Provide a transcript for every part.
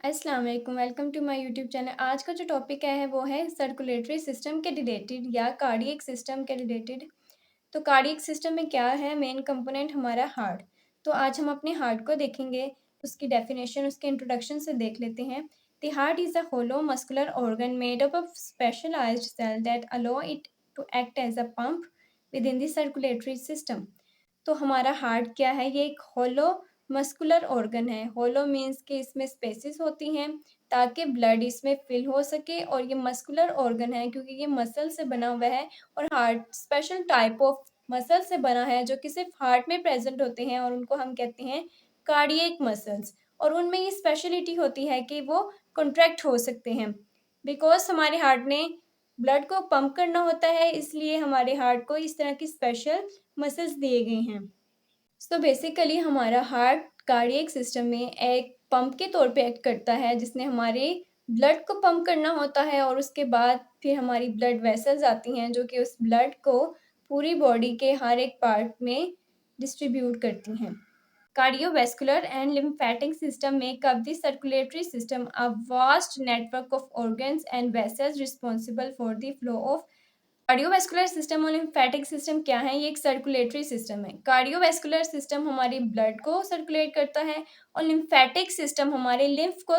अस्सलाम वालेकुम, welcome to my YouTube channel. आज का जो टॉपिक है वो है सर्कुलेटरी सिस्टम के रिलेटेड या कार्डियक सिस्टम के रिलेटेड। तो कार्डियक सिस्टम में क्या है, मेन कंपोनेंट हमारा हार्ट। तो आज हम अपने हार्ट को देखेंगे, उसकी डेफिनेशन, उसके इंट्रोडक्शन से देख लेते हैं। The heart is a hollow muscular organ made up of specialised cell that allow it to act as a pump within the circulatory system. तो हमारा हार्ट क्या है, ये एक होलो मस्कुलर ऑर्गन है। होलो मीन्स कि इसमें स्पेसेस होती हैं ताकि ब्लड इसमें फिल हो सके, और ये मस्कुलर ऑर्गन है क्योंकि ये मसल से बना हुआ है। और heart special type of muscle से बना है जो कि सिर्फ हार्ट में प्रेजेंट होते हैं, और उनको हम कहते हैं कार्डियक मसल्स। और उनमें ये स्पेशलिटी होती है कि वो कॉन्ट्रैक्ट हो सकते हैं बिकॉज हमारे हार्ट ने ब्लड को पंप करना होता है, इसलिए हमारे हार्ट को इस तरह की स्पेशल मसल्स दिए गए हैं। सो बेसिकली हमारा हार्ट कार्डियक सिस्टम में एक पंप के तौर पे एक्ट करता है, जिसने हमारे ब्लड को पंप करना होता है, और उसके बाद फिर हमारी ब्लड वेसल्स आती हैं जो कि उस ब्लड को पूरी बॉडी के हर एक पार्ट में डिस्ट्रीब्यूट करती हैं। Cardiovascular and lymphatic system make up the circulatory system, a vast network of organs and vessels responsible for the flow of cardiovascular system और लिम्फेटिक सिस्टम क्या है, ये एक सर्कुलेटरी सिस्टम है। कार्डियोवैस्कुलर सिस्टम हमारे ब्लड को सर्कुलेट करता है, और लिम्फेटिक सिस्टम हमारे लिम्फ को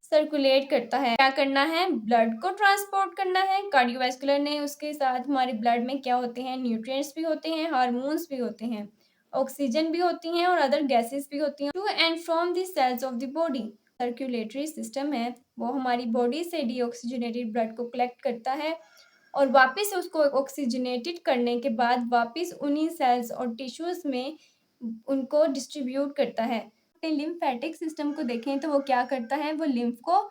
सर्कुलेट करता है। क्या करना है, ब्लड को ट्रांसपोर्ट करना है। कार्डियोवैस्कुलर ने उसके साथ हमारे ब्लड में क्या होते हैं, न्यूट्रिएंट्स भी होते हैं, हार्मोन्स भी होते हैं, ऑक्सीजन भी होती हैं, और अदर गैसेस भी होती हैं to and from the cells of the body. Circulatory system है वो हमारी बॉडी से डीऑक्सीजनेटेड ब्लड को कलेक्ट करता है, और वापस उसको ऑक्सीजनेटेड करने के बाद वापस उन्हीं सेल्स और टिश्यूज में उनको डिस्ट्रीब्यूट करता है। लिम्फेटिक सिस्टम को देखें तो वो क्या करता है, वो लिम्फ को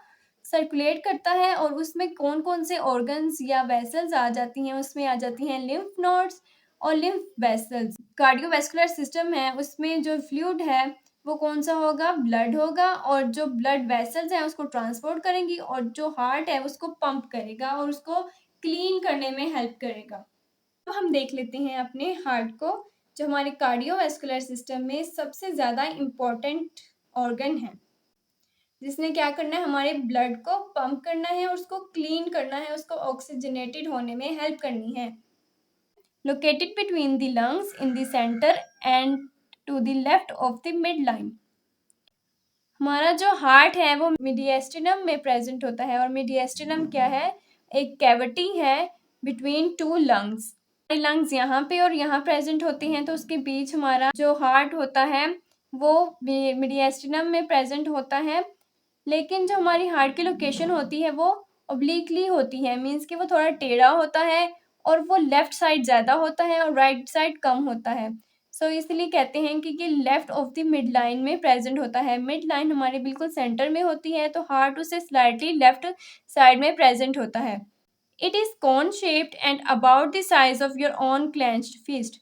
सर्कुलेट करता है, और उसमें कौन कौन से ऑर्गन्स या वेसल्स आ जाती हैं, उसमें आ जाती हैं लिम्फ नोड्स और लिम्फ वेसल्स। कार्डियोवैस्कुलर सिस्टम है उसमें जो फ्लूइड है वो कौन सा होगा, ब्लड होगा, और जो ब्लड वेसल्स हैं उसको ट्रांसपोर्ट करेंगी, और जो हार्ट है उसको पंप करेगा और उसको क्लीन करने में हेल्प करेगा। तो हम देख लेते हैं अपने हार्ट को, जो हमारे कार्डियोवैस्कुलर सिस्टम में सबसे ज़्यादा इम्पोर्टेंट ऑर्गन है, जिसने क्या करना है, हमारे ब्लड को पंप करना है और उसको क्लीन करना है, उसको ऑक्सीजनेटेड होने में हेल्प करनी है। Located between the lungs in the centre and to the left of the midline. हमारा जो हार्ट है वो मीडियस्टिनम में प्रेजेंट होता है, और मीडियस्टिनम क्या है, एक कैविटी है बिटवीन टू लंग्स। लंग्स यहाँ पे और यहाँ प्रेजेंट होती हैं, तो उसके बीच हमारा जो हार्ट होता है वो मीडियस्टिनम में प्रेजेंट होता है। लेकिन जो हमारी हार्ट की लोकेशन होती है वो ओब्लिकली होती है, मीन्स कि वो थोड़ा टेढ़ा होता है, और वो लेफ्ट साइड ज़्यादा होता है और राइट साइड कम होता है। सो इसलिए कहते हैं कि ये left of the mid line में प्रेजेंट होता है। मिड लाइन हमारे बिल्कुल सेंटर में होती है, तो हार्ट उससे स्लाइटली लेफ्ट साइड में प्रेजेंट होता है। It is cone shaped and about the size of your own clenched fist.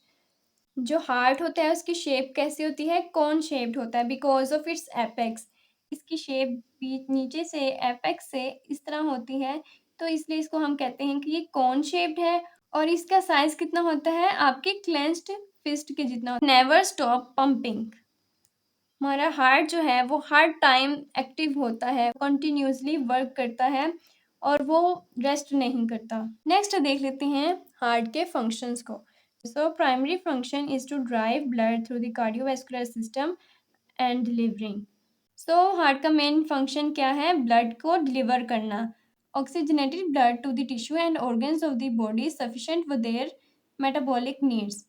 जो हार्ट होता है उसकी शेप कैसी होती है, कोन शेप्ड होता है बिकॉज ऑफ इट्स एपेक्स। इसकी शेप बीच नीचे से एपेक्स से इस तरह होती है, तो इसलिए इसको हम कहते हैं कि ये कोन शेप्ड है। और इसका साइज कितना होता है, आपके क्लेंच्ड फिस्ट के जितना। Never stop pumping. हमारा हार्ट जो है वो हर टाइम एक्टिव होता है, कंटिन्यूसली वर्क करता है, और वो रेस्ट नहीं करता। नेक्स्ट देख लेते हैं हार्ट के फंक्शंस को। So primary function is to drive blood through the cardiovascular system and delivering. So heart का मेन फंक्शन क्या है, ब्लड को डिलीवर करना। Oxygenated blood to the tissue and organs of the body sufficient for their metabolic needs.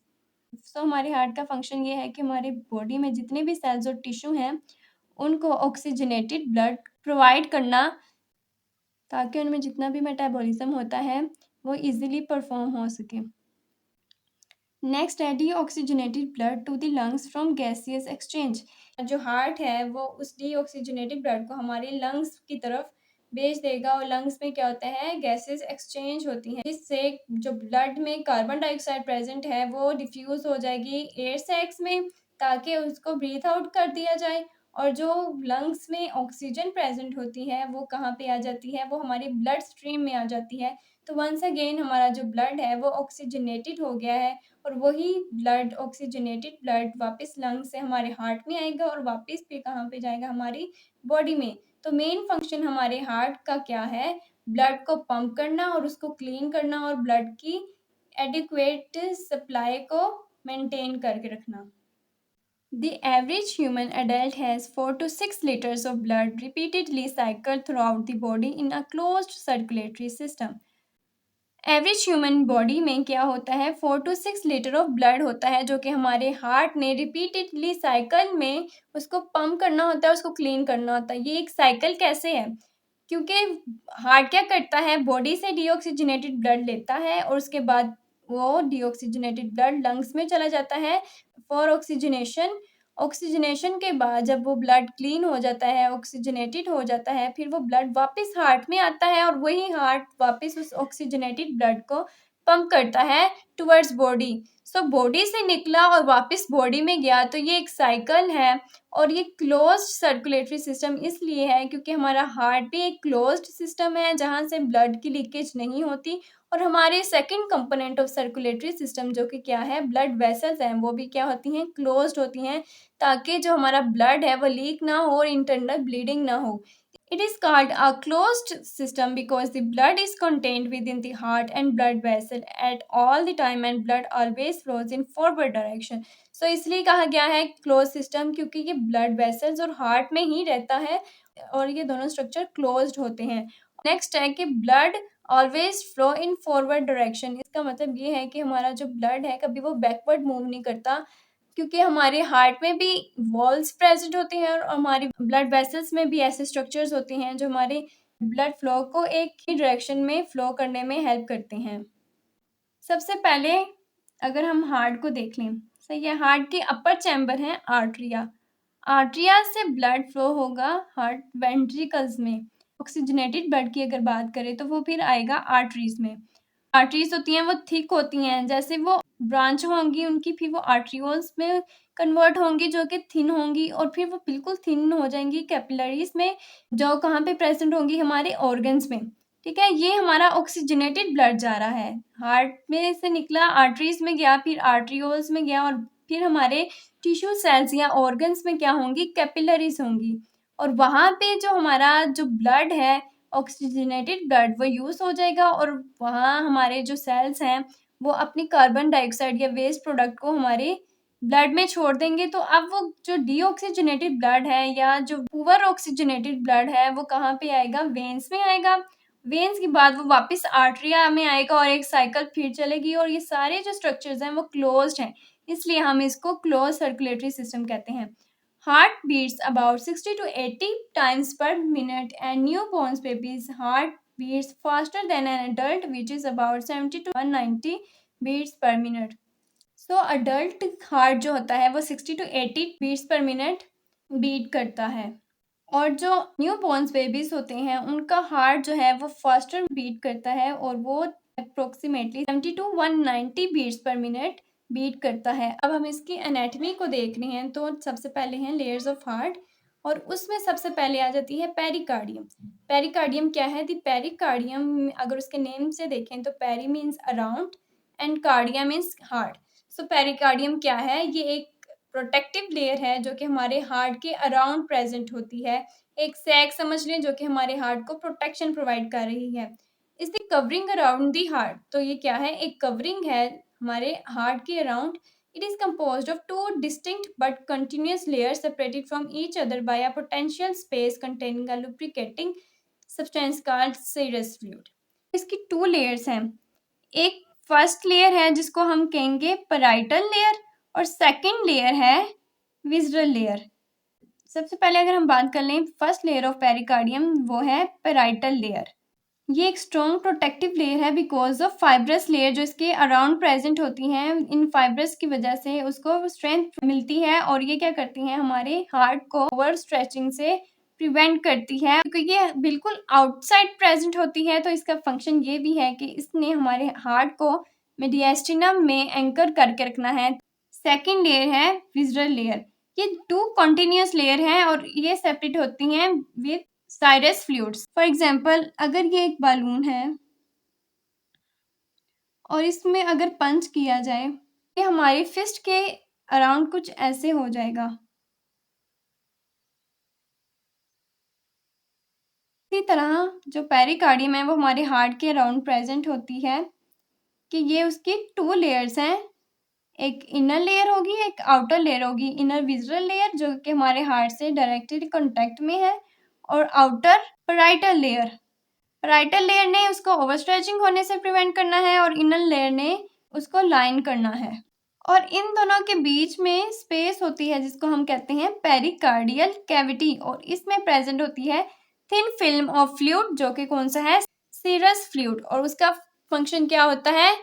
So हमारे heart का function ये है कि हमारी बॉडी में जितने भी सेल्स और टिश्यू हैं उनको ऑक्सीजनेटेड ब्लड प्रोवाइड करना, ताकि उनमें जितना भी मेटाबॉलिज्म होता है वो इजीली परफॉर्म हो सके। नेक्स्ट है deoxygenated blood to the lungs from gaseous exchange. जो हार्ट है वो उस डीऑक्सीजनेटेड ब्लड को हमारे लंग्स की तरफ भेज देगा, और लंग्स में क्या होता है, गैसेस एक्सचेंज होती हैं, जिससे जो ब्लड में कार्बन डाइऑक्साइड प्रेजेंट है वो डिफ्यूज हो जाएगी एयर सैक्स में, ताकि उसको ब्रीथ आउट कर दिया जाए। और जो लंग्स में ऑक्सीजन प्रेजेंट होती है वो कहाँ पे आ जाती है, वो हमारी ब्लड स्ट्रीम में आ जाती है। तो वंस अगेन हमारा जो ब्लड है वो ऑक्सीजनेटेड हो गया है, और वही ब्लड ऑक्सीजनेटेड ब्लड वापस लंग से हमारे हार्ट में आएगा, और वापस फिर कहाँ पे जाएगा, हमारी बॉडी में। तो मेन फंक्शन हमारे हार्ट का क्या है? ब्लड को पंप करना और उसको क्लीन करना और ब्लड की एडिक्वेट सप्लाई को मेंटेन करके रखना। The average human adult has 4 to 6 liters of blood repeatedly cycled throughout the body in a closed circulatory system. Average human body में क्या होता है? 4 to 6 लीटर ऑफ ब्लड होता है जो कि हमारे हार्ट ने रिपीटेडली साइकिल में उसको पंप करना होता है, उसको क्लीन करना होता है। ये एक साइकिल कैसे है? क्योंकि हार्ट क्या करता है? बॉडी से डीऑक्सीजनेटेड ब्लड लेता है और उसके बाद वो डीऑक्सीजनेटेड ब्लड लंग्स में चला जाता है फॉर ऑक्सीजनेशन। ऑक्सीजनेशन के बाद जब वो ब्लड क्लीन हो जाता है, ऑक्सीजनेटेड हो जाता है, फिर वो ब्लड वापस हार्ट में आता है और वही हार्ट वापस उस ऑक्सीजनेटेड ब्लड को पंप करता है टुवर्ड्स बॉडी। सो बॉडी से निकला और वापस बॉडी में गया, तो ये एक साइकिल है और ये क्लोज्ड सर्कुलेटरी सिस्टम इसलिए है क्योंकि हमारा हार्ट भी एक क्लोज्ड सिस्टम है जहाँ से ब्लड की लीकेज नहीं होती। और हमारे second component of circulatory system जो कि क्या है? ब्लड वेसल्स हैं, वो भी क्या होती हैं? क्लोज्ड होती हैं, ताकि जो हमारा ब्लड है वो लीक ना हो और इंटरनल ब्लीडिंग ना हो। It is called a closed system because the blood is contained within the heart and blood vessel at all the time and blood always flows in forward direction. So इसलिए कहा गया है closed system क्योंकि ये blood vessels और heart में ही रहता है और ये दोनों structure closed होते हैं। Next है कि blood always flow in forward direction। इसका मतलब ये है कि हमारा जो blood है कभी वो backward move नहीं करता क्योंकि हमारे हार्ट में भी वॉल्स प्रेजेंट होती हैं और हमारी ब्लड वेसल्स में भी ऐसे स्ट्रक्चर्स होते हैं जो हमारे ब्लड फ्लो को एक ही डायरेक्शन में फ्लो करने में हेल्प करते हैं। सबसे पहले अगर हम हार्ट को देख लें, सही है, हार्ट के अपर चैम्बर है आर्टरिया। आर्टरिया से ब्लड फ्लो होगा हार्ट वेंट्रिकल्स में। ऑक्सीजनेटेड ब्लड की अगर बात करें तो वो फिर आएगा आर्टरीज में। आर्टरीज होती हैं वो थिक होती हैं, जैसे वो ब्रांच होंगी उनकी फिर वो आर्टरियोल्स में कन्वर्ट होंगी जो कि थिन होंगी और फिर वो बिल्कुल थिन हो जाएंगी कैपिलरीज में, जो कहाँ पे प्रेजेंट होंगी? हमारे ऑर्गन्स में। ठीक है, ये हमारा ऑक्सीजनेटेड ब्लड जा रहा है, हार्ट में से निकला आर्टरीज में गया, फिर आर्टरियोल्स में गया और फिर हमारे टिश्यू सेल्स या ऑर्गन्स में क्या होंगी? कैपिलरीज होंगी। और वहाँ पे जो हमारा जो ब्लड है ऑक्सीजनेटेड ब्लड वो यूज़ हो जाएगा और वहाँ हमारे जो सेल्स हैं वो अपनी कार्बन डाइऑक्साइड या वेस्ट प्रोडक्ट को हमारे ब्लड में छोड़ देंगे। तो अब वो जो डीऑक्सीजनेटेड ब्लड है या जो पुअर ऑक्सीजनेटेड ब्लड है वो कहाँ पे आएगा? वेन्स में आएगा। वेन्स के बाद वो वापस आर्टरिया में आएगा और एक साइकिल फिर चलेगी और ये सारे जो स्ट्रक्चर्स हैं वो क्लोज्ड हैं, इसलिए हम इसको क्लोज सर्कुलेटरी सिस्टम कहते हैं। Heart beats about 60 to 80 times per minute and newborn baby's heart beats faster than an adult which is about 70 to 190 beats per minute. So adult heart जो होता है वो 60 to 80 beats per minute beat करता है और जो new born babies होते हैं उनका हार्ट जो है वो फास्टर बीट करता है और वो approximately 70 to 190 beats per minute beat करता है। अब हम इसकी एनाटॉमी को देख रहे हैं तो सबसे पहले हैं लेयर्स ऑफ हार्ट और उसमें सबसे पहले आ जाती है पेरिकार्डियम। पेरिकार्डियम क्या है? दी पेरिकार्डियम अगर उसके नेम से देखें तो peri means around and cardia means heart. So pericardium क्या है? ये एक प्रोटेक्टिव लेयर है जो कि हमारे हार्ट के अराउंड प्रेजेंट होती है। एक सैक समझ लें जो कि हमारे हार्ट को प्रोटेक्शन प्रोवाइड कर रही है। इस दी कवरिंग अराउंड दी हार्ट, तो ये क्या है? एक कवरिंग है हमारे हार्ट के around. It is composed of two distinct but continuous layers separated from each other by a potential space containing a lubricating substance called serous fluid. इसकी two layers हैं। एक फर्स्ट लेयर है जिसको हम कहेंगे पैराइटल लेयर और second layer है visceral layer. सबसे पहले अगर हम बात कर लें फर्स्ट लेयर ऑफ पेरिकार्डियम, वो है पैराइटल लेयर। ये एक स्ट्रॉन्ग प्रोटेक्टिव लेयर है बिकॉज ऑफ फाइब्रस लेयर जो इसके अराउंड प्रेजेंट होती हैं। इन फाइब्रस की वजह से उसको स्ट्रेंथ मिलती है और ये क्या करती हैं? हमारे हार्ट को ओवर स्ट्रेचिंग से प्रिवेंट करती है। क्योंकि ये बिल्कुल आउटसाइड प्रेजेंट होती है तो इसका फंक्शन ये भी है कि इसने हमारे हार्ट को मीडियास्टिनम में एंकर करके रखना है। सेकेंड लेयर है विसरल लेयर। ये टू कॉन्टिन्यूस लेयर हैं और ये सेपरेट होती हैं with Cyrus fluids. For example अगर ये एक बालून है और इसमें अगर पंच किया जाए, ये हमारे फिस्ट के अराउंड कुछ ऐसे हो जाएगा। इसी तरह जो पेरिकार्डियम है वो हमारे हार्ट के अराउंड प्रेजेंट होती है कि ये उसकी 2 लेयर्स हैं, एक इनर लेयर होगी, एक आउटर लेयर होगी। इनर विज़ुअल लेयर जो कि हमारे हार्ट से डायरेक्टली कॉन्टैक्ट में है, और outer parietal layer. Parietal layer ने उसको ओवरस्ट्रेचिंग होने से प्रिवेंट करना है और इनर लेयर ने उसको लाइन करना है। और इन दोनों के बीच में स्पेस होती है जिसको हम कहते हैं पेरिकार्डियल कैविटी, और इसमें प्रेजेंट होती है थिन फिल्म ऑफ फ्लूइड जो कि कौन सा है, सीरस फ्लूइड। और उसका फंक्शन क्या होता है,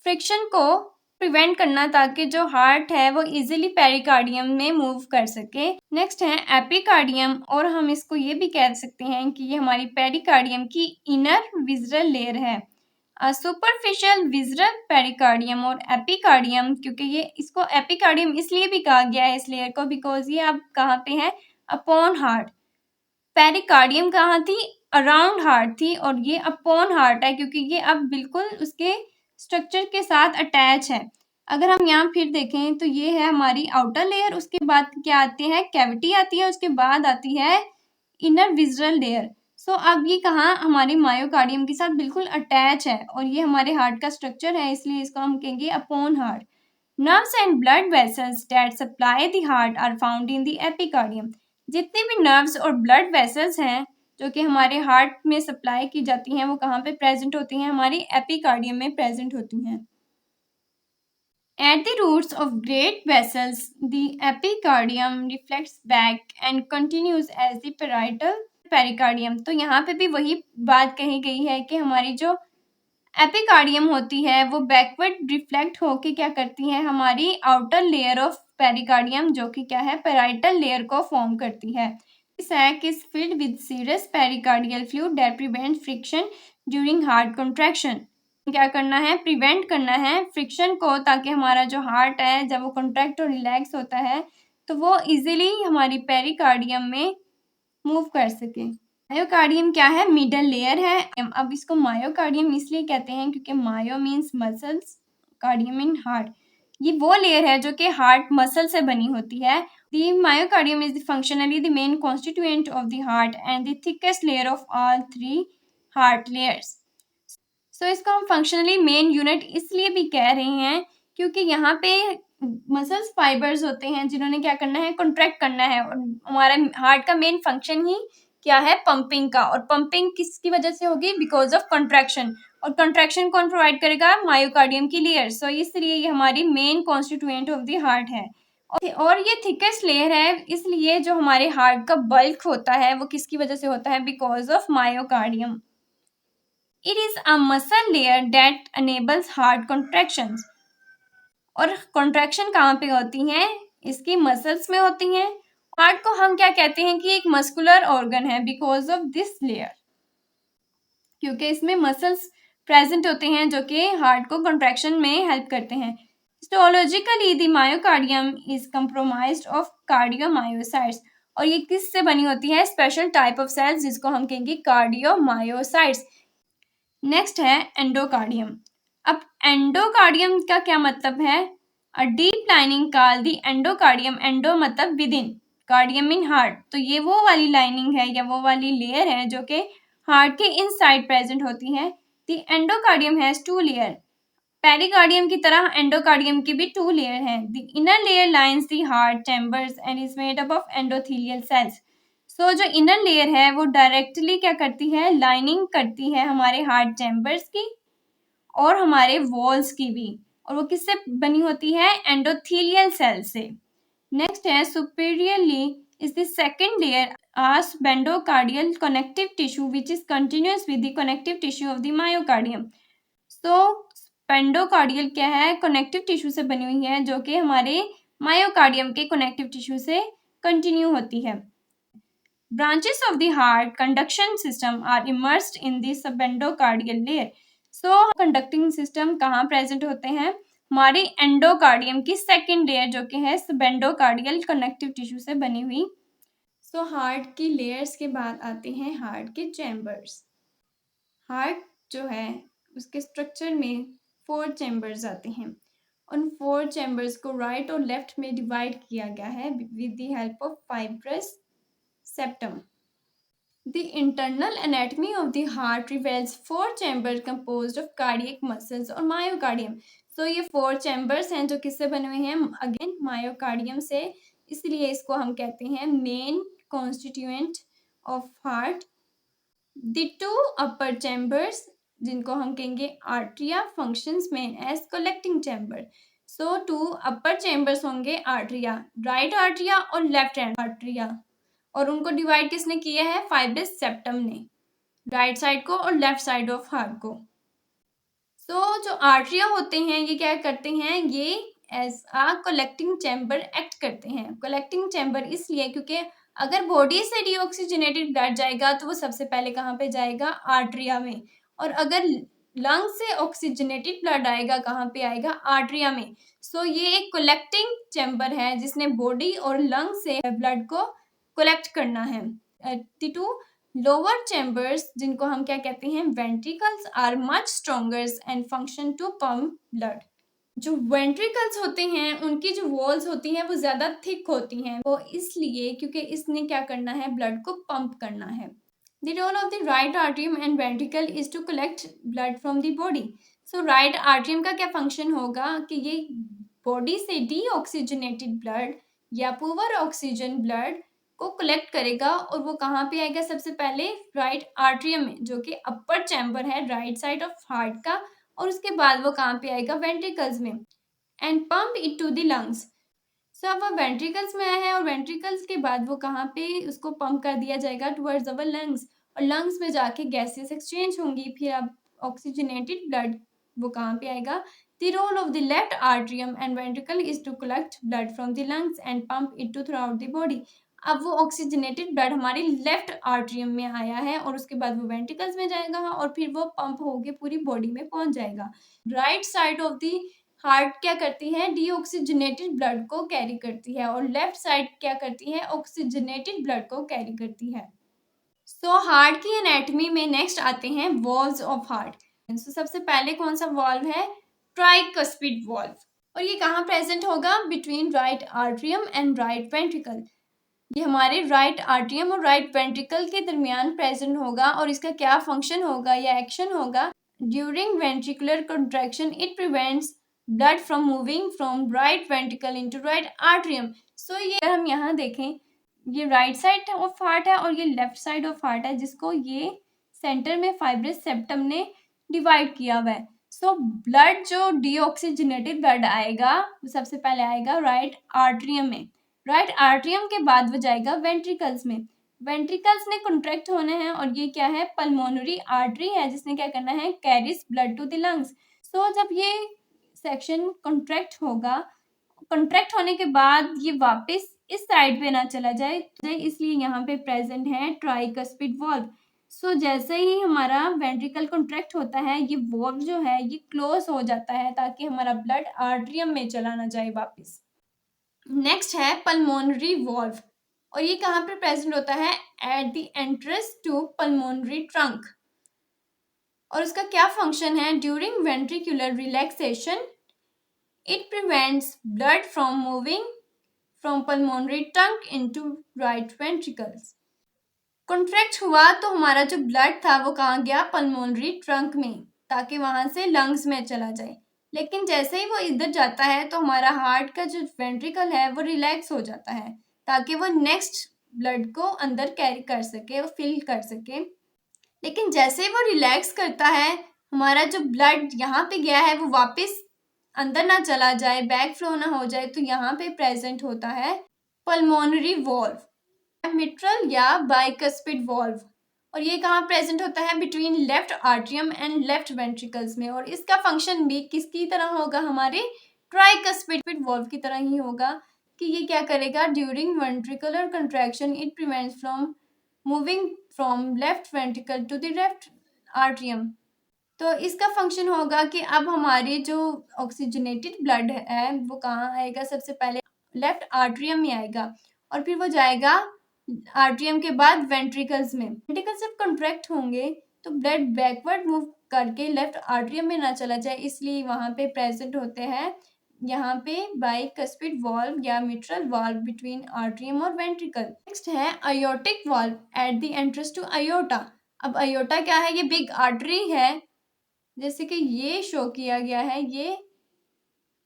फ्रिक्शन को प्रिवेंट करना ताकि जो हार्ट है वो इजीली पेरिकार्डियम में मूव कर सके। नेक्स्ट है एपिकार्डियम, और हम इसको ये भी कह सकते हैं कि ये हमारी पेरिकार्डियम की इनर विज़रल लेयर है। सुपरफिशियल विज़रल पेरिकार्डियम और एपिकार्डियम, क्योंकि ये इसको एपिकार्डियम इसलिए भी कहा गया है इस लेयर को बिकॉज ये अब कहाँ पे है, अपॉन हार्ट। पेरिकार्डियम कहाँ थी, अराउंड हार्ट थी, और ये अपॉन हार्ट है क्योंकि ये अब बिल्कुल उसके स्ट्रक्चर के साथ अटैच है। अगर हम यहाँ फिर देखें तो ये है हमारी आउटर लेयर, उसके बाद क्या आती है, कैविटी आती है, उसके बाद आती है इनर विज़रल लेयर। सो अब ये कहाँ हमारे मायोकार्डियम के साथ बिल्कुल अटैच है, और ये हमारे हार्ट का स्ट्रक्चर है, इसलिए इसको हम कहेंगे upon heart. Nerves and blood vessels that supply the heart are found in the epicardium. जितने भी नर्व्स और ब्लड वेसल्स हैं जो कि हमारे हार्ट में सप्लाई की जाती हैं वो कहाँ पे प्रेजेंट होती हैं, हमारी एपिकार्डियम में प्रेजेंट होती हैं। At the roots of great vessels, the epicardium reflects back and continues as the parietal pericardium. तो यहाँ पे भी वही बात कही गई है कि हमारी जो एपिकार्डियम होती है वो बैकवर्ड रिफ्लेक्ट होके क्या करती है, हमारी आउटर लेयर ऑफ पेरिकार्डियम जो कि क्या है, पैराइटल लेयर को फॉर्म करती है। Sac is filled with serous pericardial fluid that prevent friction during heart contraction. क्या करना है, प्रिवेंट करना है फ्रिक्शन को, ताकि हमारा जो हार्ट है जब वो कॉन्ट्रैक्ट और रिलैक्स होता है तो वो इजीली हमारी पेरिकार्डियम में मूव कर सके। मायोकार्डियम क्या है, मिडल लेयर है। अब इसको मायोकार्डियम इसलिए कहते हैं क्योंकि myo means muscles, cardium in heart. ये वो लेयर है जो कि हार्ट मसल से बनी होती है। The myocardium is functionally the main constituent of the heart and the thickest layer of all 3 heart layers. So इसको हम फंक्शनली मेन यूनिट इसलिए भी कह रहे हैं क्योंकि यहाँ पे मसल्स फाइबर्स होते हैं जिन्होंने क्या करना है, कॉन्ट्रैक्ट करना है, और हमारा हार्ट का मेन फंक्शन ही क्या है, पंपिंग का। और पंपिंग किसकी वजह से होगी, बिकॉज ऑफ कंट्रैक्शन, और कंट्रैक्शन कौन प्रोवाइड करेगा, मायोकार्डियम की लेयर। सो इसलिए ये हमारी main constituent of the heart है, और ये थिकेस्ट लेयर है। इसलिए जो हमारे हार्ट का बल्क होता है वो किसकी वजह से होता है, because of myocardium. It is a muscle layer that enables heart contractions। और कॉन्ट्रैक्शन कहाँ पे होती हैं, इसकी मसल्स में होती हैं। हार्ट को हम क्या कहते हैं कि एक मस्कुलर ऑर्गन है बिकॉज ऑफ दिस लेयर, क्योंकि इसमें मसल्स प्रेजेंट होते हैं जो कि हार्ट को कॉन्ट्रैक्शन में हेल्प करते हैं। Histologically the myocardium is compromised of cardiomyocytes, और ये किससे बनी होती है, स्पेशल टाइप ऑफ सेल्स जिसको हम कहेंगे कार्डियोमायोसाइट्स। नेक्स्ट है एंडोकार्डियम। अब एंडोकार्डियम का क्या मतलब है, a deep lining called the endocardium, endo मतलब within, cardium in heart. तो ये वो वाली लाइनिंग है या वो वाली लेयर है जो कि हार्ट के इनसाइड प्रेजेंट होती है। The endocardium has 2 layer, pericardium की तरह एंडोकार्डियम की भी 2 लेयर हैं। The inner layer lines the heart chambers and is made up of endothelial cells. So जो इनर लेयर है वो डायरेक्टली क्या करती है, लाइनिंग करती है हमारे हार्ट चैम्बर्स की और हमारे वॉल्स की भी, और वो किससे बनी होती है, एंडोथेलियल सेल से। नेक्स्ट है superiorly is the second layer as bendocardial connective tissue which is continuous with the connective tissue of the myocardium। तो पेंडोकार्डियल क्या है, कनेक्टिव टिश्यू से बनी हुई है जो कि हमारे मायोकार्डियम के कनेक्टिव टिश्यू से कंटिन्यू होती है। Branches of the heart conduction system are immersed in the subendocardial layer। So conducting system कहाँ प्रेजेंट होते हैं, हमारी एंडोकार्डियम की सेकेंड लेयर जो कि है सुबेंडोकार्डियल कनेक्टिव टिश्यू से बनी हुई। सो हार्ट की लेयर्स के बाद आते हैं हार्ट के चैम्बर्स। हार्ट जो है उसके स्ट्रक्चर में 4 चैम्बर्स आते हैं। उन 4 चैम्बर्स को राइट और लेफ्ट में डिवाइड किया गया है with the help of fibrous septum. The internal anatomy of the heart reveals four chambers composed of cardiac muscles और myocardium. So ये four chambers हैं जो किससे बने हुए हैं? अगेन myocardium से, इसलिए इसको हम कहते हैं main constituent of heart. The two upper chambers जिनको हम कहेंगे arteria functions main as collecting chamber. So two upper chambers होंगे arteria, right arteria और left arteria, और उनको डिवाइड किसने किया है? फाइब्रिस सेप्टम ने, राइट साइड को और लेफ्ट साइड ऑफ हार्ट को. जो आर्टरिया होते हैं ये क्या करते हैं? ये as a collecting chamber act करते हैं. कलेक्टिंग चैम्बर इसलिए क्योंकि अगर बॉडी से डीऑक्सीजनेटेड ब्लड जाएगा तो वो सबसे पहले कहाँ पे जाएगा? आर्टरिया में. और अगर लंग से ऑक्सीजनेटेड ब्लड आएगा कहाँ पे आएगा? आर्टरिया में. ये एक कलेक्टिंग चैम्बर है जिसने बॉडी और लंग से ब्लड को कलेक्ट करना है. टू लोअर चैम्बर्स जिनको हम क्या कहते हैं? Ventricles are much stronger and function to pump blood. जो वेंट्रिकल्स होते हैं उनकी जो वॉल्स होती हैं वो ज्यादा थिक होती हैं, वो इसलिए क्योंकि इसने क्या करना है? ब्लड को पंप करना है. The role of the right atrium and ventricle is to collect blood from the body. Right atrium का क्या फंक्शन होगा कि ये बॉडी से डीऑक्सीजनेटेड ब्लड या पुअर ऑक्सीजन ब्लड को कलेक्ट करेगा और वो कहाँ पे आएगा? सबसे पहले राइट आर्ट्रियम में, जो कि अपर चैम्बर है राइट साइड ऑफ हार्ट का, और उसके बाद वो कहाँ पे आएगा? वेंट्रिकल्स में, and pump it to the lungs. अब वो वेंट्रिकल्स में आया है और वेंट्रिकल्स के बाद वो कहाँ पे उसको पंप कर दिया जाएगा? टुवर्ड्स अवर लंग्स, और लंग्स में जाके गैसेस एक्सचेंज होंगी, फिर अब ऑक्सीजनेटेड ब्लड वो कहाँ पे आएगा? The role of the left atrium and ventricle is to collect blood from the lungs and pump it to throughout the body. अब वो ऑक्सीजनेटेड ब्लड हमारे लेफ्ट आर्ट्रियम में आया है और उसके बाद वो वेंट्रिकल्स में जाएगा और फिर वो पंप होके पूरी बॉडी में पहुंच जाएगा. Right side of the heart क्या करती है? डीऑक्सीजनेटेड ब्लड को कैरी करती है, और लेफ्ट साइड क्या करती है? ऑक्सीजनेटेड ब्लड को कैरी करती है. हार्ट की एनाटॉमी में नेक्स्ट आते हैं वॉल्व्स ऑफ हार्ट. सबसे पहले कौन सा वॉल्व है? Tricuspid valve. और ये कहाँ प्रेजेंट होगा? Between right atrium and right ventricle. ये हमारे राइट आर्ट्रियम और राइट वेंट्रिकल के दरमियान प्रेजेंट होगा, और इसका क्या फंक्शन होगा या एक्शन होगा? During ventricular contraction it prevents blood from moving from right ventricle into right atrium. ये हम यहाँ देखें, ये राइट साइड ऑफ हार्ट है और ये लेफ्ट साइड ऑफ हार्ट है, जिसको ये सेंटर में फाइब्रिस सेप्टम ने डिवाइड किया हुआ है. ब्लड जो डीऑक्सीजनेटेड ब्लड आएगा वो सबसे पहले आएगा राइट आर्ट्रियम में. राइट आर्ट्रियम के बाद वो जाएगा वेंट्रिकल्स में. वेंट्रिकल्स ने कॉन्ट्रैक्ट होने हैं, और ये क्या है? पल्मोनरी आर्टरी है जिसने क्या करना है? Carries blood to the lungs. जब ये सेक्शन कॉन्ट्रैक्ट होगा, कॉन्ट्रैक्ट होने के बाद ये वापस इस साइड पे ना चला जाए, इसलिए यहाँ पे प्रेजेंट है ट्राइकस्पिड वॉल्व. जैसे ही हमारा वेंट्रिकल कॉन्ट्रैक्ट होता है, ये वॉल्व जो है ये क्लोज हो जाता है ताकि हमारा ब्लड आर्ट्रियम में चला ना जाए वापस. नेक्स्ट है पल्मोनरी वॉल्व, और ये कहाँ पे प्रेजेंट होता है? At the entrance to pulmonary trunk. और उसका क्या फंक्शन है? During ventricular relaxation it prevents blood from moving from pulmonary trunk into right ventricles. Contract हुआ तो हमारा जो ब्लड था वो कहाँ गया? पल्मोनरी ट्रंक में, ताकि वहां से लंग्स में चला जाए. लेकिन जैसे ही वो इधर जाता है तो हमारा हार्ट का जो वेंट्रिकल है वो रिलैक्स हो जाता है, ताकि वो नेक्स्ट ब्लड को अंदर कैरी कर सके और फिल कर सके. लेकिन जैसे ही वो रिलैक्स करता है, हमारा जो ब्लड यहाँ पे गया है वो वापस अंदर ना चला जाए, बैक फ्लो ना हो जाए, तो यहाँ पे प्रेजेंट होता है पल्मोनरी वॉल्व, मिट्रल या बाइकस्पिड वॉल्व. और ये कहाँ प्रेजेंट होता है? Between left atrium and left ventricles में. और इसका फंक्शन भी किसकी तरह होगा? हमारे ट्राइकस्पिड वॉल्व की तरह ही होगा, कि ये क्या करेगा? During ventricular contraction it prevents from moving from left ventricle to the left atrium. तो इसका फंक्शन होगा कि अब हमारी जो ऑक्सीजनेटेड ब्लड है वो कहाँ आएगा? सबसे पहले लेफ्ट आर्ट्रियम में आएगा, और फिर वो जाएगा आर्ट्रियम के बाद वेंट्रिकल्स में. वेंट्रिकल्स जब कॉन्ट्रैक्ट होंगे तो ब्लड बैकवर्ड मूव करके लेफ्ट आर्ट्रियम में ना चला जाए, इसलिए वहां पे प्रेजेंट होते हैं यहाँ पे बाइकस्पिड वाल्व या मिट्रल वाल्व बिटवीन आर्टरियम और वेंट्रिकल। नेक्स्ट है aortic valve eight the entrance to aorta. अब अयोटा क्या है? ये बिग आर्टरी है, जैसे कि ये शो किया गया है,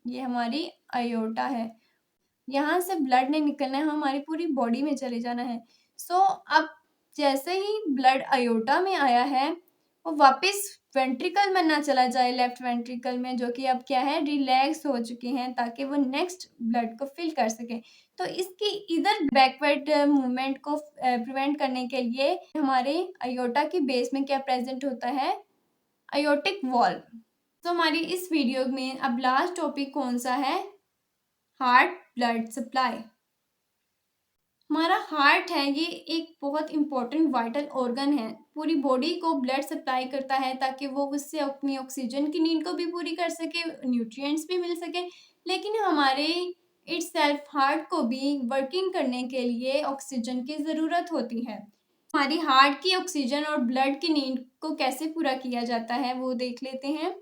ये हमारी अयोटा है। यहाँ से ब्लड नहीं निकलना है, हमारी पूरी बॉडी में चले जाना है। अब जैसे ही ब्लड अयोटा में आया है, वो वापस वेंट्रिकल में ना चला जाए, लेफ्ट वेंट्रिकल में, जो कि अब क्या है, रिलैक्स हो चुके हैं, ताकि वो नेक्स्ट ब्लड को फिल कर सके। तो इसकी इधर बैकवर्ड मूवमेंट को प्रिवेंट करने के लिए हमारे अयोटा की बेस में क्या प्रेजेंट होता है? Aortic valve. तो हमारी इस वीडियो में अब लास्ट टॉपिक कौन सा है? Heart blood supply. हमारा हार्ट है, ये एक बहुत इंपॉर्टेंट वाइटल ऑर्गन है, पूरी बॉडी को ब्लड सप्लाई करता है, ताकि वो उससे अपनी ऑक्सीजन की नीड को भी पूरी कर सके, न्यूट्रिएंट्स भी मिल सके। लेकिन हमारे इट्स सेल्फ हार्ट को भी वर्किंग करने के लिए ऑक्सीजन की ज़रूरत होती है। हमारी हार्ट की ऑक्सीजन और ब्लड की नीड को कैसे पूरा किया जाता है वो देख लेते हैं।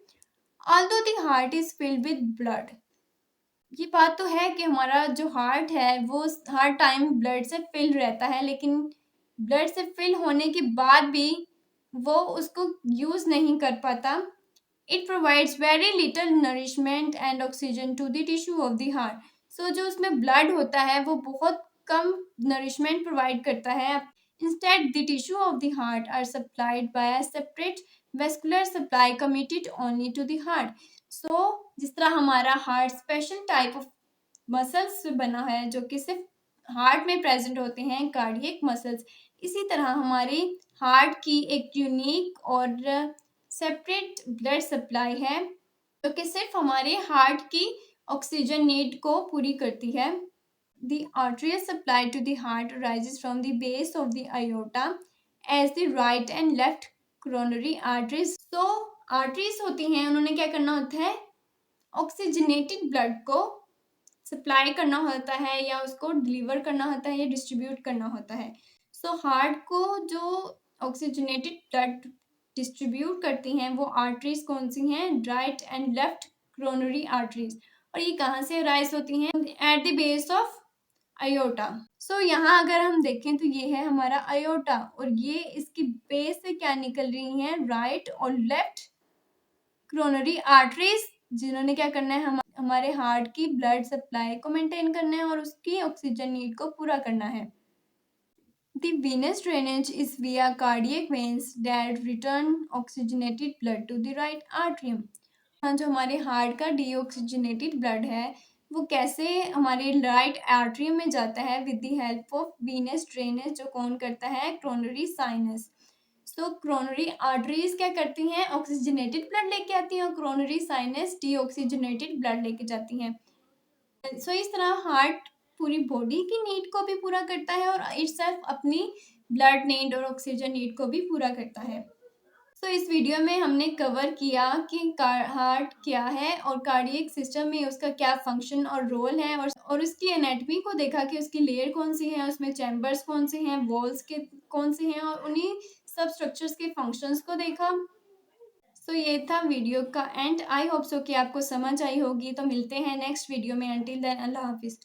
Although the heart is filled with blood, ये बात तो है कि हमारा जो हार्ट है वो हर टाइम ब्लड से फिल रहता है, लेकिन ब्लड से फिल होने के बाद भी वो उसको यूज नहीं कर पाता। It provides very little nourishment and oxygen to the tissue of the heart. जो उसमें ब्लड होता है वो बहुत कम नरिशमेंट प्रोवाइड करता है। Instead the tissue of the heart are supplied by a separate vascular supply committed only to the heart. जिस तरह हमारा heart special type of muscles से बना है, जो कि सिर्फ हार्ट में प्रेजेंट होते हैं, कार्डियक मसल्स, इसी तरह हमारी हार्ट की एक यूनिक और सेपरेट ब्लड सप्लाई है, जो कि सिर्फ हमारे हार्ट की ऑक्सीजन नीड को पूरी करती है। The arterial supply to the heart arises from the base of the aorta as the right and left coronary arteries. Arteries होती हैं, उन्होंने क्या करना होता है? ऑक्सीजनेटेड ब्लड को सप्लाई करना होता है, या उसको डिलीवर करना होता है, या डिस्ट्रीब्यूट करना होता है। हार्ट को जो ऑक्सीजनेटेड ब्लड डिस्ट्रीब्यूट करती हैं वो आर्टरीज कौन सी हैं? Right and left coronary arteries. और ये कहाँ से राइज होती हैं? At the base of aorta. यहाँ अगर हम देखें तो ये है हमारा अयोटा, और ये इसकी बेस से क्या निकल रही हैं? राइट और लेफ्ट कोरोनरी आर्टरीज, जिन्होंने क्या करना है? हमारे हार्ट की ब्लड सप्लाई को मेंटेन करना है और उसकी ऑक्सीजन नीड को पूरा करना है। The venous drainage is via cardiac veins that return oxygenated blood to the right atrium. जो हमारे हार्ट का डीऑक्सीजनेटेड ब्लड है वो कैसे हमारे राइट आर्टरियम में जाता है? With the help of Venus drainage, जो कौन करता है? Coronary sinus. कोरोनरी आर्टरीज क्या करती हैं? ऑक्सीजनेटेड ब्लड लेके आती हैं, और कोरोनरी साइनस डीऑक्सीजनेटेड ब्लड लेके जाती हैं। इस तरह हार्ट पूरी बॉडी की नीड को भी पूरा करता है, और इटसेल्फ अपनी ब्लड नीड और ऑक्सीजन नीड को भी पूरा करता है। इस वीडियो में हमने कवर किया कि हार्ट क्या है और कार्डियक सिस्टम में उसका क्या फंक्शन और रोल है, और उसकी एनाटॉमी को देखा कि उसकी लेयर कौन सी है, उसमें चैम्बर्स कौन से हैं, वॉल्स के कौन से हैं, और उन्हीं सब स्ट्रक्चर्स के फंक्शंस को देखा। ये था वीडियो का एंड। आई होप सो कि आपको समझ आई होगी। तो मिलते हैं नेक्स्ट वीडियो में। अंटिल देन, अल्लाह हाफिज़।